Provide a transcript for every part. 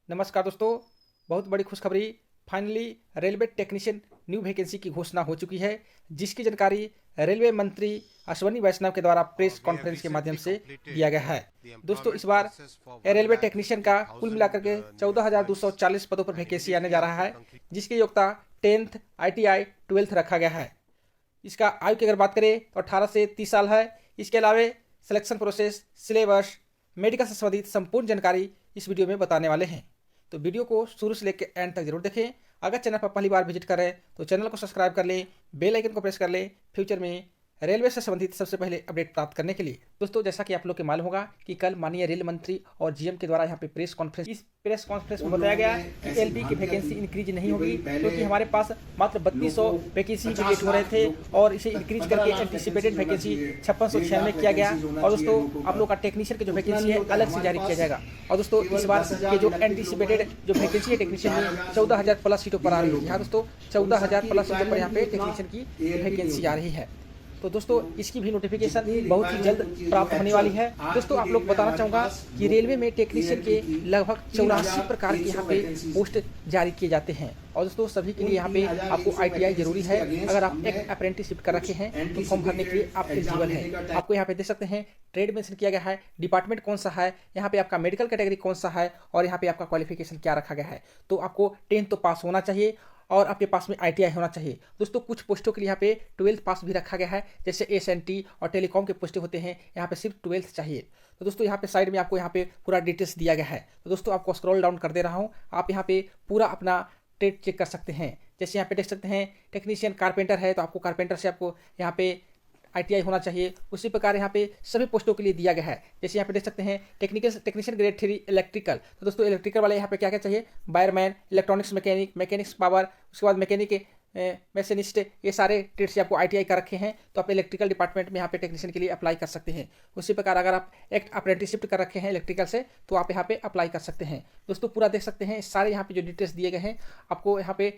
नमस्कार दोस्तों, बहुत बड़ी खुशखबरी। Finally railway technician new vacancy की घोषणा हो चुकी है, जिसकी जानकारी रेलवे मंत्री अश्वनी वैष्णव के द्वारा प्रेस कॉन्फ्रेंस के माध्यम से दिया गया है। दोस्तों, इस बार रेलवे टेक्नीशियन का कुल मिलाकर के 14,240 पदों पर वैकेंसी आने जा रहा है, जिसकी योग्यता 10th ITI 12th रखा गया है। इसका आयु की अगर बात करें तो 18 से 30 साल है। इसके अलावा सिलेक्शन प्रोसेस, सिलेबस, मेडिकल से संबंधित संपूर्ण जानकारी इस वीडियो में बताने वाले हैं, तो वीडियो को शुरू से लेकर एंड तक जरूर देखें। अगर चैनल पर पहली बार विजिट कर रहे हैं तो चैनल को सब्सक्राइब कर लें, बेल आइकन को प्रेस कर लें फ्यूचर में रेलवे से संबंधित सबसे पहले अपडेट प्राप्त करने के लिए। दोस्तों, जैसा कि आप लोग को मालूम होगा कि कल माननीय रेल मंत्री और जीएम के द्वारा यहाँ पे प्रेस कॉन्फ्रेंस में बताया गया कि एलपी की वैकेंसी इंक्रीज नहीं होगी, क्योंकि हमारे पास मात्र 3200 वैकेंसी क्रिएट हो रहे थे और इसे इंक्रीज करके एंटीसिपेटेड वैकेंसी 5696 किया गया। और दोस्तों, आप लोग का टेक्नीशियन की जो वैकेंसी है अलग से जारी किया जाएगा। और दोस्तों, इस बार के जो एंटीसिपेटेड जो वैकेंसी है टेक्नीशियन में 14,000 प्लस सीटों पर आ रही है। यहाँ दोस्तों 14,000 प्लस सीटों पर यहाँ पे टेक्नीशियन की वैकेंसी आ रही है। तो दोस्तों, इसकी भी नोटिफिकेशन बहुत ही जल्द प्राप्त होने वाली है। दोस्तों, आप लोग बताना चाहूँगा कि रेलवे में टेक्नीशियन के लगभग 84 प्रकार के यहाँ पे पोस्ट जारी किए जाते हैं। और दोस्तों, सभी के लिए यहाँ पे आपको ITI जरूरी है। अगर आप एक अप्रेंटिसशिप कर रखे हैं तो फॉर्म भरने के लिए आप एलिजिबल हैं। आपको यहाँ पे देख सकते हैं ट्रेड मेंशन किया गया है, डिपार्टमेंट कौन सा है, यहाँ पे आपका मेडिकल कैटेगरी कौन सा है और यहाँ पे आपका क्वालिफिकेशन क्या रखा गया है। तो आपको 10th तो पास होना चाहिए और आपके पास में ITI होना चाहिए। दोस्तों, कुछ पोस्टों के लिए यहाँ पे 12th पास भी रखा गया है, जैसे SNT और टेलीकॉम के पोस्टें होते हैं, यहाँ पे सिर्फ 12th चाहिए। तो दोस्तों, यहाँ पे साइड में आपको यहाँ पे पूरा डिटेल्स दिया गया है। तो दोस्तों, आपको स्क्रॉल डाउन कर दे रहा हूँ, आप यहाँ पे पूरा अपना ट्रेड चेक कर सकते हैं। जैसे यहाँ पे देख सकते हैं टेक्नीशियन कारपेंटर है तो आपको कारपेंटर से आपको यहाँ पे ITI होना चाहिए। उसी प्रकार यहाँ पे सभी पोस्टों के लिए दिया गया है। जैसे यहाँ पे देख सकते हैं टेक्नीशियन ग्रेड 3 इलेक्ट्रिकल। तो दोस्तों, इलेक्ट्रिकल वाले यहाँ पे क्या क्या चाहिए, wireman, electronics mechanic, mechanics power, उसके बाद मैकेनिक मैशनिस्ट, ये सारे ट्रेड से आपको ITI कर रखे हैं तो आप इलेक्ट्रिकल डिपार्टमेंट में यहाँ पे टेक्नीशियन के लिए अप्लाई कर सकते हैं। उसी प्रकार अगर आप एक अप्रेंटिसशिप कर रखे हैं इलेक्ट्रिकल से तो आप यहाँ पे अप्लाई कर सकते हैं। दोस्तों, पूरा देख सकते हैं सारे यहाँ पे जो डिटेल्स दिए गए हैं आपको यहाँ पे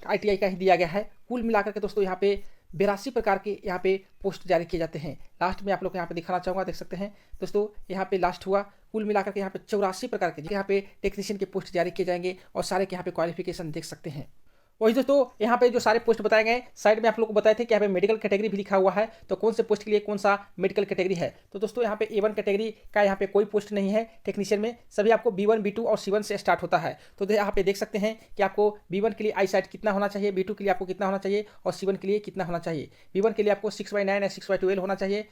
ITI का ही दिया गया है। कुल मिलाकर के दोस्तों यहाँ पे 82 प्रकार के यहाँ पे पोस्ट जारी किए जाते हैं। लास्ट में आप लोग को यहाँ पे दिखाना चाहूँगा, देख सकते हैं दोस्तों, यहाँ पे लास्ट हुआ कुल मिलाकर के यहाँ पे 84 प्रकार के यहाँ पे टेक्नीशियन के पोस्ट जारी किए जाएंगे और सारे के यहाँ पे क्वालिफिकेशन देख सकते हैं। वही दोस्तों, यहाँ पे जो सारे पोस्ट बताए गए साइड में आप लोग को बताए थे कि यहाँ पे मेडिकल कैटेगरी भी लिखा हुआ है, तो कौन से पोस्ट के लिए कौन सा मेडिकल कैटेगरी है। तो दोस्तों, यहाँ पे A1 कैटेगरी का यहाँ पे कोई पोस्ट नहीं है टेक्नीशियन में, सभी आपको B1 B2 और C1 से स्टार्ट होता है। तो यहाँ पे देख सकते हैं कि आपको B1 के लिए आई साइट कितना होना चाहिए, B2 के लिए आपको कितना होना चाहिए और C1 के लिए कितना होना चाहिए। B1 के लिए आपको 6/9 या 6/12 होना चाहिए।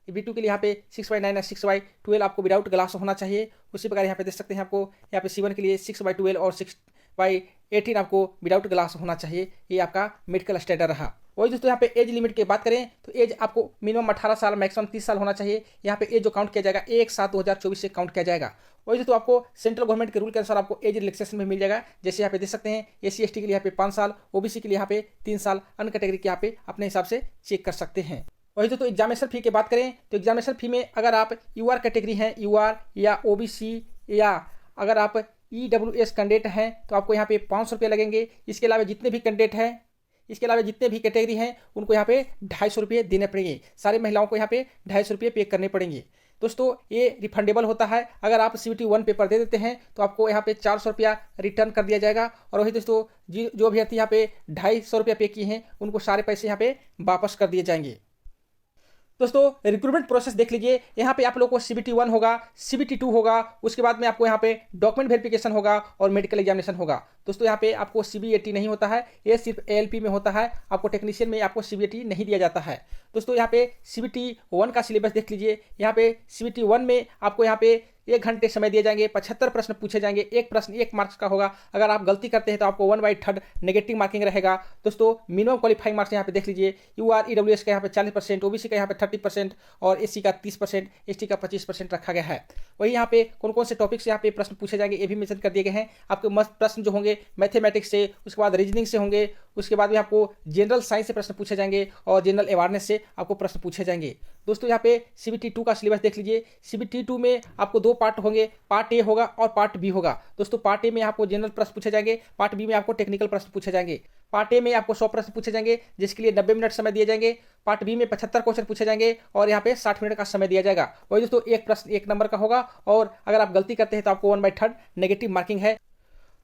B2 के लिए यहाँ पे 6/9 या 6/12 आपको विदाउट ग्लास होना चाहिए। उसी प्रकार यहाँ पे देख सकते हैं आपको यहाँ पे C1 के लिए 6/12 और 6/18 आपको विदाउट ग्लास होना चाहिए। ये आपका मेडिकल स्टैंडर्ड रहा। वही दोस्तों, यहाँ पे एज लिमिट की बात करें तो एज आपको मिनिमम 18 साल, मैक्सिमम 30 साल होना चाहिए। यहाँ पे एज जो काउंट किया जाएगा 1/7/2024 से काउंट किया जाएगा। वही दोस्तों, आपको सेंट्रल गवर्नमेंट के रूल के अनुसार आपको एज रिलैक्सेशन में मिल जाएगा। जैसे यहाँ पे देख सकते हैं SC ST के लिए यहाँ पे 5 साल, OBC के लिए यहाँ पे 3 साल, अन्य कैटेगरी के यहाँ पे अपने हिसाब से चेक कर सकते हैं। वही दोस्तों, एग्जामिनेशन फी की बात करें तो एग्जामिनेशन फी में अगर आप UR कैटेगरी हैं, UR या OBC, या अगर आप EWS कैंडिडेट हैं तो आपको यहाँ पे 500 रुपये लगेंगे। इसके अलावा जितने भी कैंडिडेट हैं, इसके अलावा जितने भी कैटेगरी हैं उनको यहाँ पे 250 रुपये देने पड़ेंगे। सारी महिलाओं को यहाँ पे 250 रुपये पे करने पड़ेंगे। दोस्तों, ये रिफंडेबल होता है। अगर आप CBT 1 पेपर दे देते हैं तो आपको यहाँ पे 400 रुपया रिटर्न कर दिया जाएगा। और वही दोस्तों, जो अभ्यर्थी यहाँ पे 250 रुपया पे किए हैं उनको सारे पैसे यहाँ पे वापस कर दिए जाएंगे। दोस्तों, रिक्रूटमेंट प्रोसेस देख लीजिए। यहाँ पे आप लोगों को CBT 1 होगा, CBT 2 होगा, उसके बाद में आपको यहाँ पे डॉक्यूमेंट वेरिफिकेशन होगा और मेडिकल एग्जामिनेशन होगा। दोस्तों, यहाँ पे आपको CBAT नहीं होता है, ये सिर्फ ALP में होता है। आपको टेक्नीशियन में आपको CBAT नहीं दिया जाता है। दोस्तों, यहाँ पे CBT 1 का सिलेबस देख लीजिए। यहाँ पे CBT 1 में आपको यहाँ पे 1 घंटे समय दिए जाएंगे, 75 प्रश्न पूछे जाएंगे, एक प्रश्न 1 मार्क्स का होगा। अगर आप गलती करते हैं तो आपको 1/3 नेगेटिव मार्किंग रहेगा। दोस्तों, मिनिमम क्वालिफाइंग मार्क्स यहाँ पे देख लीजिए। UR EWS का यहाँ पे 40%, OBC का यहाँ पे 30% और SC का 30%, ST का 25% रखा गया है। वही यहाँ पे कौन कौन से टॉपिक से यहाँ पे प्रश्न पूछे जाएंगे ये भी मेंशन कर दिए गए हैं। आपके मस्त प्रश्न जो होंगे मैथमेटिक्स से, उसके बाद रीजनिंग से होंगे, उसके बाद भी आपको जनरल साइंस से प्रश्न पूछे जाएंगे और जनरल अवेयरनेस से आपको प्रश्न पूछे जाएंगे। दोस्तों, यहाँ पे CBT 2 का सिलेबस देख लीजिए। CBT 2 में आपको 2 पार्ट होंगे, पार्ट ए होगा और पार्ट बी होगा। दोस्तों, पार्ट ए में आपको जनरल प्रश्न पूछे जाएंगे, पार्ट बी में आपको टेक्निकल प्रश्न पूछे जाएंगे। पार्ट ए में आपको 100 प्रश्न पूछे जाएंगे जिसके लिए 90 मिनट समय दिए जाएंगे। पार्ट बी में 75 क्वेश्चन पूछे जाएंगे और यहाँ पे 60 मिनट का समय दिया जाएगा। वही दोस्तों, एक प्रश्न 1 नंबर का होगा और अगर आप गलती करते हैं तो आपको 1/3 नेगेटिव मार्किंग है।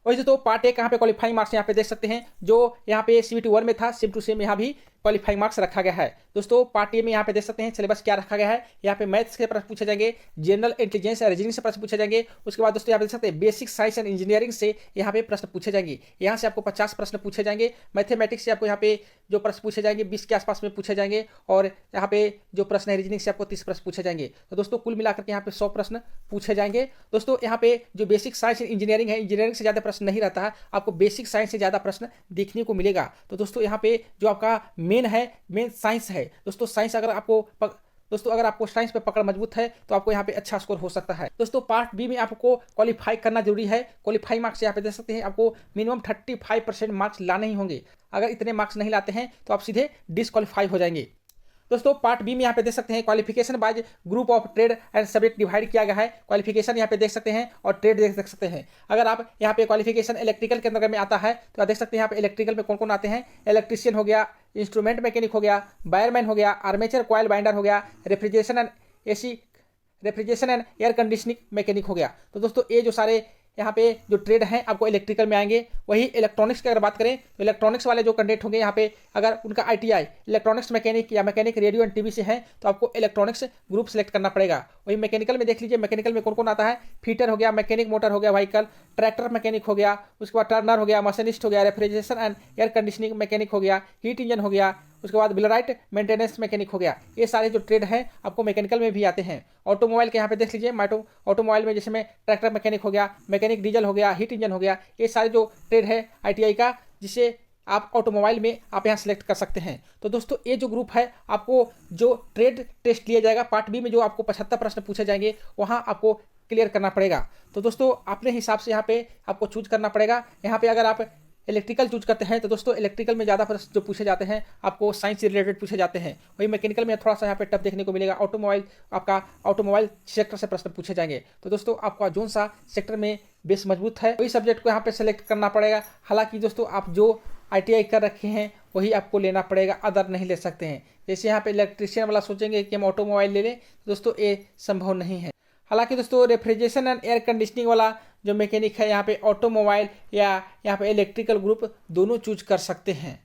वही दोस्तों पार्ट 1 यहाँ पे क्वालिफाइंग मार्क्स यहाँ पे देख सकते हैं, जो यहाँ पे CBT 1 में था सेम टू सेम यहाँ भी क्वालिफाइंग मार्क्स रखा गया है। दोस्तों पार्ट ए में यहाँ पे देख सकते हैं सिलेबस क्या रखा गया है। यहाँ पे मैथ्स के प्रश्न पूछे जाएंगे, जनरल इंटेलिजेंस या रीजनिंग से प्रश्न पूछे जाएंगे। उसके बाद दोस्तों यहाँ पे देख सकते हैं बेसिक साइंस एंड इंजीनियरिंग से यहाँ पे प्रश्न पूछे जाएंगे। यहाँ से आपको 50 प्रश्न पूछे जाएंगे। मैथमेटिक्स से आपको यहाँ पे जो प्रश्न पूछे जाएंगे 20 के आसपास में पूछे जाएंगे। और यहाँ पे जो प्रश्न है रीजनिंग से आपको 30 प्रश्न पूछे जाएंगे। तो दोस्तों कुल मिलाकर के यहाँ पे 100 प्रश्न पूछे जाएंगे। दोस्तों यहाँ पे जो बेसिक साइंस एंड इंजीनियरिंग है, इंजीनियरिंग से ज़्यादा प्रश्न नहीं रहता है, आपको बेसिक साइंस से ज़्यादा प्रश्न देखने को मिलेगा। तो दोस्तों यहाँ पे जो आपका मेन है, मेन साइंस है। दोस्तों साइंस अगर आपको साइंस पे पकड़ मजबूत है तो आपको यहाँ पे अच्छा स्कोर हो सकता है। दोस्तों पार्ट बी में आपको क्वालिफाई करना जरूरी है। क्वालिफाई मार्क्स यहाँ पे देख सकते हैं, आपको मिनिमम 35% मार्क्स लाने ही होंगे। अगर इतने मार्क्स नहीं लाते हैं तो आप सीधे डिस्क्वालीफाई हो जाएंगे। दोस्तों पार्ट बी में यहाँ पे देख सकते हैं qualification bye group of trade and subject divide किया गया है। क्वालिफिकेशन यहाँ पे देख सकते हैं और ट्रेड देख सकते हैं। अगर आप यहाँ पे क्वालिफिकेशन इलेक्ट्रिकल के अंदर में आता है तो आप देख सकते हैं यहाँ पे इलेक्ट्रिकल में कौन कौन आते हैं। इलेक्ट्रिशियन हो गया, इंस्ट्रूमेंट मैकेनिक हो गया, वायरमैन हो गया, आर्मेचर कॉइल बाइंडर हो गया, refrigeration and air conditioning mechanic हो गया। तो दोस्तों ये जो सारे यहाँ पे जो ट्रेड हैं आपको इलेक्ट्रिकल में आएंगे। वही इलेक्ट्रॉनिक्स की अगर बात करें तो इलेक्ट्रॉनिक्स वाले जो कैंडिडेट होंगे यहाँ पे, अगर उनका ITI इलेक्ट्रॉनिक्स मैकेनिक या मैकेनिक रेडियो एंड टीवी से है तो आपको इलेक्ट्रॉनिक्स ग्रुप सेलेक्ट करना पड़ेगा। वही मैकेनिकल में देख लीजिए, मैकेनिकल में कौन कौन आता है। फीटर हो गया, मैकेनिक मोटर हो गया, व्हीकल ट्रैक्टर मैकेनिक हो गया, उसके बाद टर्नर हो गया, मशीनिस्ट हो गया, refrigeration and air conditioning mechanic हो गया, हीट इंजन हो गया, उसके बाद बिलराइट मेंटेनेंस मैकेनिक हो गया। ये सारे जो ट्रेड हैं आपको मैकेनिकल में भी आते हैं। ऑटोमोबाइल के यहाँ पे देख लीजिए, ऑटोमोबाइल में जैसे में ट्रैक्टर मैकेनिक हो गया, मैकेनिक डीजल हो गया, हीट इंजन हो गया। ये सारे जो ट्रेड है ITI का, जिसे आप ऑटोमोबाइल में आप यहाँ सेलेक्ट कर सकते हैं। तो दोस्तों ये जो ग्रुप है आपको जो ट्रेड टेस्ट लिया जाएगा पार्ट बी में, जो आपको 75 प्रश्न पूछे जाएंगे वहाँ आपको क्लियर करना पड़ेगा। तो दोस्तों अपने हिसाब से यहाँ पे आपको चूज करना पड़ेगा। यहाँ पे अगर आप इलेक्ट्रिकल चूज करते हैं तो दोस्तों इलेक्ट्रिकल में ज़्यादा प्रश्न जो पूछे जाते हैं आपको साइंस से रिलेटेड पूछे जाते हैं। वही मैकेनिकल में थोड़ा सा यहाँ पे टफ देखने को मिलेगा। ऑटोमोबाइल सेक्टर से प्रश्न पूछे जाएंगे। तो दोस्तों आपका जोन सा सेक्टर में बेस मजबूत है वही सब्जेक्ट को यहाँ पे सेलेक्ट करना पड़ेगा। हालांकि दोस्तों आप जो ITI कर रखे हैं वही आपको लेना पड़ेगा, अदर नहीं ले सकते हैं। जैसे यहाँ पे इलेक्ट्रिशियन वाला सोचेंगे कि हम ऑटोमोबाइल ले लें, दोस्तों ये संभव नहीं है। हालांकि दोस्तों रेफ्रिजरेशन एंड एयर कंडीशनिंग वाला जो मैकेनिक है यहाँ पे ऑटोमोबाइल या यहाँ पे इलेक्ट्रिकल ग्रुप दोनों चूज कर सकते हैं।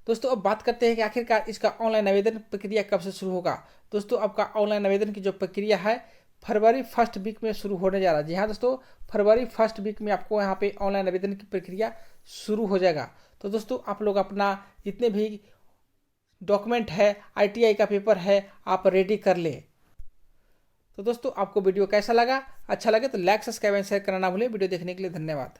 दोस्तों अब बात करते हैं कि आखिरकार इसका ऑनलाइन आवेदन प्रक्रिया कब से शुरू होगा। दोस्तों आपका ऑनलाइन आवेदन की जो प्रक्रिया है फरवरी 1 वीक में शुरू होने जा रहा है। जी हाँ दोस्तों, फरवरी 1 वीक में आपको यहाँ पे ऑनलाइन आवेदन की प्रक्रिया शुरू हो जाएगा। तो दोस्तों आप लोग अपना जितने भी डॉक्यूमेंट है, ITI का पेपर है, आप रेडी कर लें। तो दोस्तों आपको वीडियो कैसा लगा? अच्छा लगे तो लाइक, सब्सक्राइब एंड शेयर करना ना भूलें। वीडियो देखने के लिए धन्यवाद।